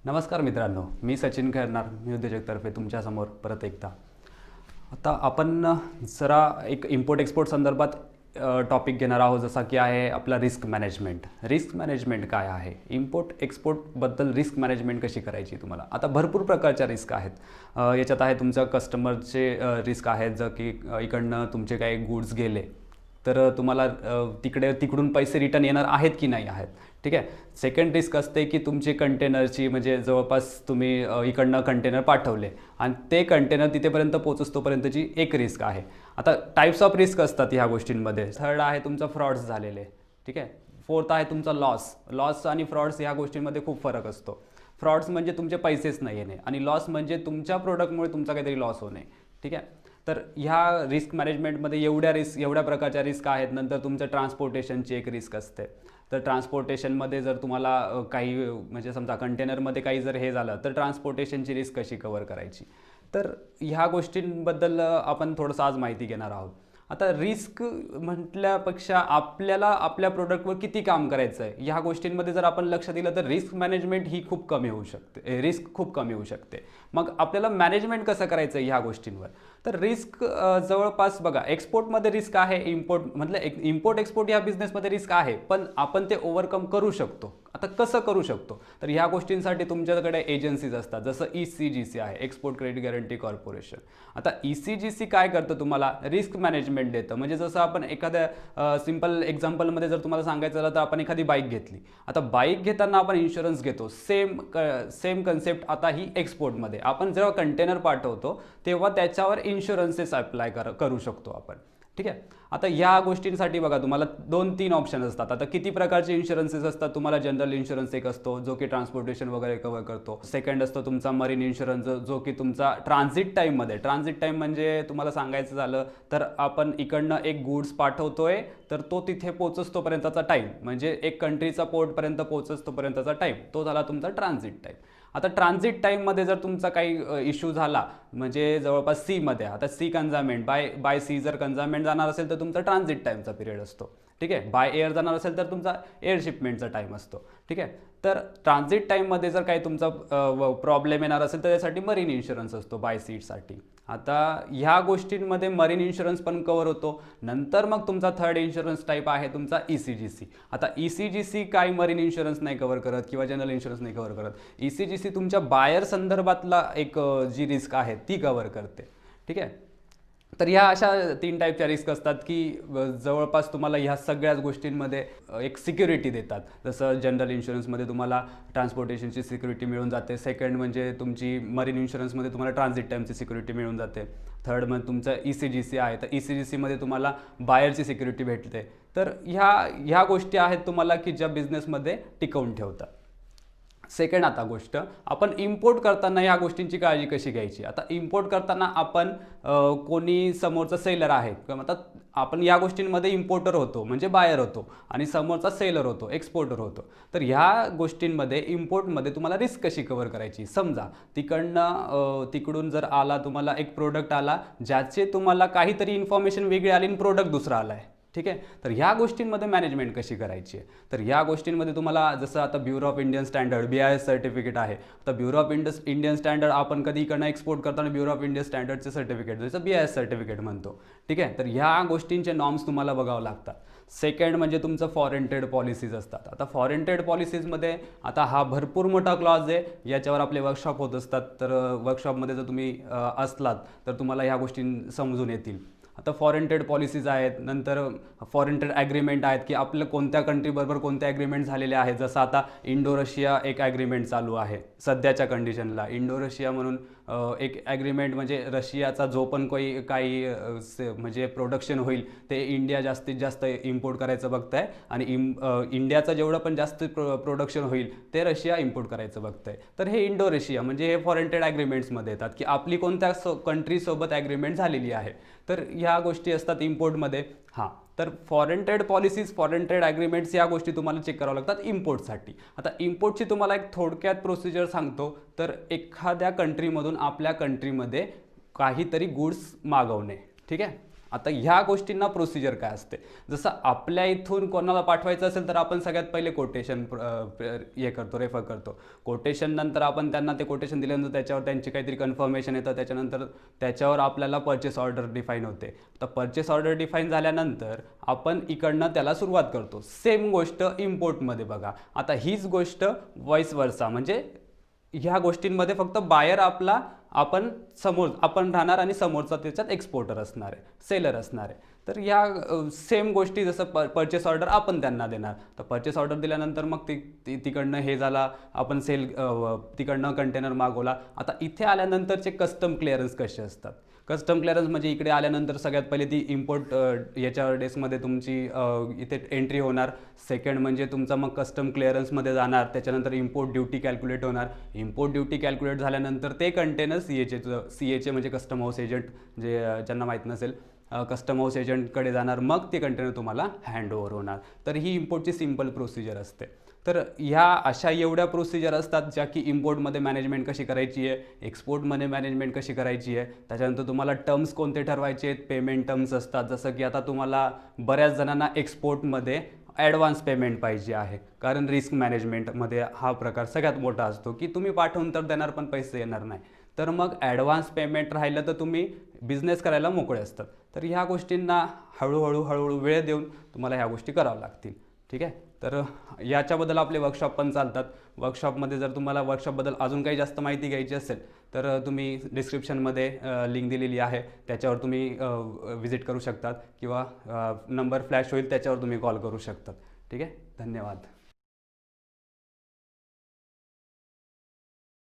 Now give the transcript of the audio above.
नमस्कार मित्रांनो, मी सचिन खैरनार, मी उद्योजकतर्फे तुमच्यासमोर परत एकदा. आता आपण जरा एक इम्पोर्ट एक्सपोर्ट संदर्भात टॉपिक घेणार आहोत, जसा की आहे आपला रिस्क मॅनेजमेंट. रिस्क मॅनेजमेंट काय आहे, इम्पोर्ट एक्सपोर्टबद्दल रिस्क मॅनेजमेंट कशी करायची. तुम्हाला आता भरपूर प्रकारच्या रिस्क आहेत. याच्यात आहे तुमच्या कस्टमरचे रिस्क आहेत, जर की इकडनं तुमचे काही गुड्स गेले तर तुम्हाला तिकडून पैसे रिटर्न येणार आहेत की नाही आहेत. ठीक आहे. सेकंड रिस्क असते की तुमचे कंटेनरची, म्हणजे जवळपास तुम्ही इकडनं कंटेनर पाठवले आणि ते कंटेनर तिथेपर्यंत पोहोचतोपर्यंतची एक रिस्क आहे. आता टाईप्स ऑफ रिस्क असतात ह्या गोष्टींमध्ये. थर्ड आहे तुमचा फ्रॉड्स झालेले. ठीक आहे. फोर्थ आहे तुमचा लॉस आणि फ्रॉड्स ह्या गोष्टींमध्ये खूप फरक असतो. फ्रॉड्स म्हणजे तुमचे पैसेच नाही येणे आणि लॉस म्हणजे तुमच्या प्रोडक्टमुळे तुमचा काहीतरी लॉस होणे. ठीक आहे. तर ह्या रिस्क मॅनेजमेंटमध्ये एवढ्या प्रकारच्या रिस्क आहेत. नंतर तुमचं ट्रान्सपोर्टेशनची एक रिस्क असते. तर ट्रान्सपोर्टेशनमध्ये जर तुम्हाला काही, म्हणजे समजा कंटेनरमध्ये काही जर हे झालं तर ट्रान्सपोर्टेशनची रिस्क कशी कव्हर करायची. तर ह्या गोष्टींबद्दल आपण थोडंसं आज माहिती घेणार आहोत. आता रिस्क म्हटल्यापेक्षा आपल्याला आपल्या प्रोडक्टवर किती काम करायचं आहे ह्या गोष्टींमध्ये जर आपण लक्ष दिलं तर रिस्क मॅनेजमेंट ही खूप कमी होऊ शकते. रिस्क खूप कमी होऊ शकते. मग आपल्याला मॅनेजमेंट कसं करायचं ह्या गोष्टींवर. तर रिस्क जवळपास बघा, एक्सपोर्टमध्ये रिस्क आहे, इम्पोर्ट एक्सपोर्ट या बिझनेसमध्ये रिस्क आहे, पण आपण ते ओव्हरकम करू शकतो. आता कसं करू शकतो, तर ह्या गोष्टींसाठी तुमच्याकडे एजन्सीज असतात, जसं ECGC आहे, एक्सपोर्ट क्रेडिट गॅरंटी कॉर्पोरेशन. आता ECGC काय करतं, तुम्हाला रिस्क मॅनेजमेंट देतं. म्हणजे जसं आपण एखाद्या सिंपल एक्झाम्पलमध्ये जर तुम्हाला सांगायचं झालं तर आपण एखादी बाईक घेतली. आता बाईक घेताना आपण इन्शुरन्स घेतो. सेम कन्सेप्ट आता ही एक्सपोर्टमध्ये. आपण जेव्हा कंटेनर पाठवतो तेव्हा त्याच्यावर इन्शुरन्सेस अप्लाय करू शकतो आपण. ठीक आहे. आता या गोष्टींसाठी बघा, तुम्हाला 2-3 ऑप्शन असतात. आता किती प्रकारचे इन्शुरन्सेस असतात. तुम्हाला जनरल इन्शुरन्स एक असतो जो की ट्रान्सपोर्टेशन वगैरे कव्हर करतो. सेकंड असतो तुमचा मरीन इन्शुरन्स, जो की तुमचा ट्रान्झिट टाईम म्हणजे तुम्हाला सांगायचं झालं तर आपण इकडनं एक गुड्स पाठवतोय तर तो तिथे पोहोचतोपर्यंतचा टाईम, म्हणजे एक कंट्रीचा पोर्टपर्यंत पोहोचतोपर्यंतचा टाईम, तो झाला तुमचा ट्रान्झिट टाईम. आता ट्रान्झिट टाईममध्ये जर तुमचा काही इश्यू झाला, म्हणजे जवळपास सीमध्ये, आता सी कन्झायमेंट बाय सी जर कन्झायमेंट जाणार असेल तर तुमचा ट्रान्झिट टाईमचा पिरियड असतो. ठीक आहे. बाय एअर जाणार असेल तर तुमचा एअर शिपमेंटचा टाईम असतो. ठीक आहे. तर ट्रान्झिट टाईममध्ये जर काही तुमचा प्रॉब्लेम येणार असेल तर त्यासाठी मरीन इन्शुरन्स असतो बाय सीटसाठी. आता ह्या गोष्टींमध्ये मरीन इन्शुरन्स पण कव्हर होतो. नंतर मग तुमचा थर्ड इन्शुरन्स टाईप आहे तुमचा ECGC. आता ECGC काय मरीन इन्शुरन्स नाही कव्हर करत किंवा जनरल इन्शुरन्स नाही कव्हर करत. ECGC तुमच्या बायर संदर्भातला एक जी रिस्क आहे ती कव्हर करते. ठीक आहे. तर ह्या अशा 3 टाईपच्या रिस्क असतात की जवळपास तुम्हाला ह्या सगळ्याच गोष्टींमध्ये एक सिक्युरिटी देतात. जसं जनरल इन्शुरन्समध्ये तुम्हाला ट्रान्सपोर्टेशनची सिक्युरिटी मिळून जाते. सेकंड म्हणजे तुमची मरीन इन्शुरन्समध्ये तुम्हाला ट्रान्झिट टाईमची सिक्युरिटी मिळून जाते. थर्ड म्हणजे तुमचं ECGC आहे, तर ECGCमध्ये तुम्हाला बायरची सिक्युरिटी भेटते. तर ह्या गोष्टी आहेत तुम्हाला की ज्या बिझनेसमध्ये टिकवून ठेवतात. सेकंड आता गोष्ट, आपण इम्पोर्ट करताना ह्या गोष्टींची काळजी कशी घ्यायची. आता इम्पोर्ट करताना आपण कोणी समोरचा सेलर आहे किंवा आता आपण या गोष्टींमध्ये इम्पोर्टर होतो म्हणजे बायर होतो आणि समोरचा सेलर होतो, एक्सपोर्टर होतो. तर ह्या गोष्टींमध्ये इम्पोर्टमध्ये तुम्हाला रिस्क कशी कव्हर करायची. समजा तिकडून जर आला, तुम्हाला एक प्रोडक्ट आला ज्याचे तुम्हाला काहीतरी इन्फॉर्मेशन वेगळी आली आणि प्रोडक्ट दुसरा आला आहे. ठीक आहे. तर ह्या गोष्टींमध्ये मॅनेजमेंट कशी करायची आहे. तर ह्या गोष्टींमध्ये तुम्हाला जसं आता bureau of Indian standard BIS certificate आहे. तर ब्युरो ऑफ इंडियन स्टँडर्ड आपण कधी इकडनं एक्सपोर्ट करताना ब्युरो ऑफ इंडियन स्टँडर्डचे सर्टिफिकेट, जसं BIS सर्टिफिकेट म्हणतो. ठीक आहे. तर ह्या गोष्टींचे नॉर्म्स तुम्हाला बघावं लागतात. सेकंड म्हणजे तुमचं फॉरेन ट्रेड पॉलिसीज असतात. आता फॉरेन ट्रेड पॉलिसीजमध्ये आता हा भरपूर मोठा क्लॉज आहे, याच्यावर आपले वर्कशॉप होत असतात. तर वर्कशॉपमध्ये जर तुम्ही असलात तर तुम्हाला ह्या गोष्टी समजून येतील. आता फॉरेन ट्रेड पॉलिसीज आहेत, नंतर फॉरेन ट्रेड ॲग्रीमेंट आहेत की आपलं कोणत्या कंट्रीबरोबर कोणते ॲग्रीमेंट झालेले आहेत. जसं आता इंडो रशिया एक ॲग्रीमेंट चालू आहे सध्याच्या कंडिशनला. इंडो रशिया म्हणून एक ॲग्रीमेंट, म्हणजे रशियाचा जो पण काही म्हणजे प्रोडक्शन होईल ते इंडिया जास्तीत जास्त इम्पोर्ट करायचं बघतं आहे आणि इंडियाचं जेवढं पण जास्त प्रोडक्शन होईल ते रशिया इम्पोर्ट करायचं बघतं आहे. तर हे इंडो रशिया म्हणजे हे फॉरेन ट्रेड ॲग्रीमेंट्समध्ये येतात की आपली कोणत्या कंट्रीसोबत ॲग्रीमेंट झालेली आहे. तर ह्या गोष्टी असतात इम्पोर्टमध्ये. हां, तर foreign trade policies, foreign trade agreements या गोष्टी तुम्हाला चेक कराव्या लागतात इम्पोर्टसाठी. आता इम्पोर्टची तुम्हाला एक थोडक्यात प्रोसिजर सांगतो. तर एखाद्या कंट्रीमधून आपल्या कंट्रीमध्ये काहीतरी गुड्स मागवणे. ठीक आहे. आता ह्या गोष्टींना प्रोसिजर काय असते, जसं आपल्या इथून कोणाला पाठवायचं असेल तर आपण सगळ्यात पहिले कोटेशन हे करतो, रेफर करतो. कोटेशन नंतर आपण त्यांना ते कोटेशन दिल्यानंतर त्याच्यावर त्यांची काहीतरी कन्फर्मेशन येतं, त्याच्यानंतर त्याच्यावर आपल्याला परचेस ऑर्डर डिफाईन होते. तर परचेस ऑर्डर डिफाईन झाल्यानंतर आपण इकडनं त्याला सुरुवात करतो. सेम गोष्ट इम्पोर्टमध्ये बघा. आता हीच गोष्ट व्हाईस वर्सा, म्हणजे ह्या गोष्टींमध्ये फक्त बायर आपला आपण राहणार आणि समोरचा त्याच्यात एक्सपोर्टर असणार आहे, सेलर असणार आहे. तर या सेम गोष्टी जसं परचेस ऑर्डर आपण त्यांना देणार. तर परचेस ऑर्डर दिल्यानंतर मग तिकडनं हे झाला, आपण तिकडनं कंटेनर मागवला. आता इथे आल्यानंतरचे कस्टम क्लिअरन्स कसे असतात. कस्टम क्लिअरन्स म्हणजे इकडे आल्यानंतर सगळ्यात पहिले ती इम्पोर्ट याच्या डेस्कमध्ये तुमची इथे एंट्री होणार. सेकंड म्हणजे तुमचा मग कस्टम क्लिअरन्समध्ये जाणार. त्याच्यानंतर इम्पोर्ट ड्युटी कॅल्क्युलेट होणार. इम्पोर्ट ड्युटी कॅल्क्युलेट झाल्यानंतर ते कंटेनर CHA म्हणजे कस्टम हाऊस एजंट, जे ज्यांना माहीत नसेल, कस्टम हाऊस एजंटकडे जाणार. मग ते कंटेनर तुम्हाला हँडओव्हर होणार. तर ही इम्पोर्टची सिंपल प्रोसिजर असते. तर ह्या अशा एवढ्या प्रोसिजर असतात ज्या की इम्पोर्टमध्ये मॅनेजमेंट कशी करायची आहे, एक्सपोर्टमध्ये मॅनेजमेंट कशी करायची आहे. त्याच्यानंतर तुम्हाला टर्म्स कोणते ठरवायचे आहेत, पेमेंट टर्म्स असतात. जसं की आता तुम्हाला बऱ्याच जणांना एक्सपोर्टमध्ये ॲडव्हान्स पेमेंट पाहिजे आहे, कारण रिस्क मॅनेजमेंटमध्ये हा प्रकार सगळ्यात मोठा असतो की तुम्ही पाठवून तर देणार पण पैसे येणार नाही. तर मग ॲडव्हान्स पेमेंट राहिलं तर तुम्ही बिझनेस करायला मोकळे असतात. तर ह्या गोष्टींना हळूहळू वेळ देऊन तुम्हाला ह्या गोष्टी कराव्या लागतील. ठीक आहे. तर याच्याबद्दल आपले वर्कशॉप पण चालतात. वर्कशॉपमध्ये जर तुम्हाला वर्कशॉपबद्दल अजून काही जास्त माहिती घ्यायची असेल तर तुम्ही डिस्क्रिप्शनमध्ये लिंक दिलेली आहे, त्याच्यावर तुम्ही विजिट करू शकतात किंवा नंबर फ्लॅश होईल त्याच्यावर तुम्ही कॉल करू शकतात. ठीक आहे. धन्यवाद.